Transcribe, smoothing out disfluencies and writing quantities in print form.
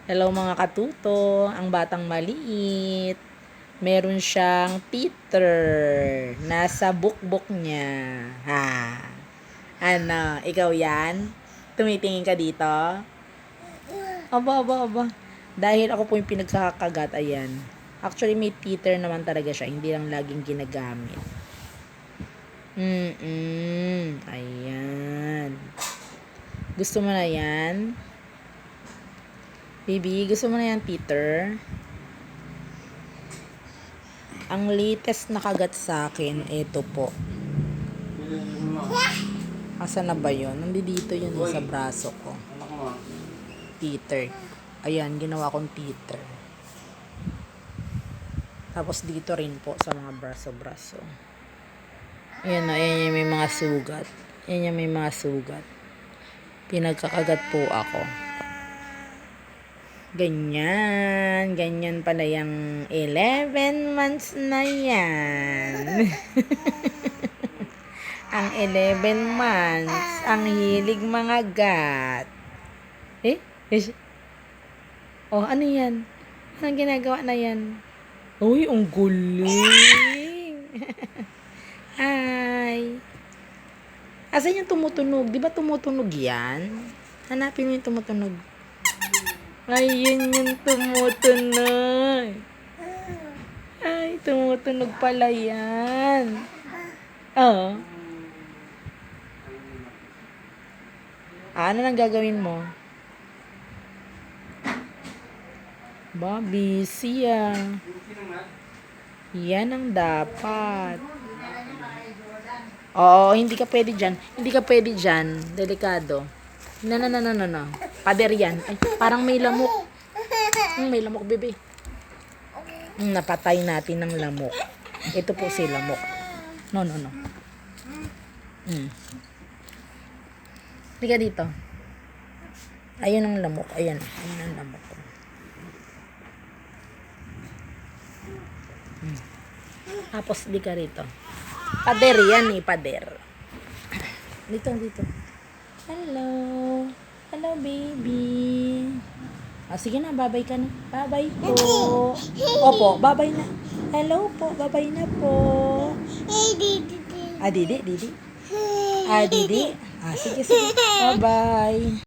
Hello mga katuto, ang batang maliit. Meron siyang teeter. Nasa bukbok niya. Ha. Ano, ikaw yan? Tumitingin ka dito? Aba. Dahil ako po yung pinagsakagat, ayan. Actually, may teeter naman talaga siya. Hindi lang laging ginagamit. Ayan. Gusto mo na yan? Baby, gusto mo na yan, Peter? Ang latest na kagat sa akin, ito po. Asa na ba yun? Nandito yun sa braso ko. Peter. Ayan, ginawa kong Peter. Tapos dito rin po sa mga braso-braso. Ayan na, ayan yung may mga sugat. Ayan yung may mga sugat. Pinagkakagat po ako. Ganyan pala yung 11 months na yan. Ang 11 months, ang hilig mga gat. Oh, ano yan? Anong ginagawa na yan? Uy, ang guling. Hi. Asan yung tumutunog? Di ba tumutunog yan? Hanapin mo yung tumutunog. Ayun yung tumutunog. Ay, tumutunog pala yan. Oo. Ano nang gagawin mo? Busy ah. Yan ang dapat. Oo, hindi ka pwede dyan. Hindi ka pwede dyan. Delikado. No. Pader yan. Ay, parang may lamok. May lamok, bebe. Napatay natin ng lamok. Ito po si lamok. No. Liga dito. Ayun ang lamok. Ayun ang lamok. Tapos di ka rito. Pader yan pader. Dito. Hello baby. Sige na, babay ka na. Babay po. Opo, babay na. Hello po, babay na po. Didi. Didi? Didi? Sige. Bye-bye.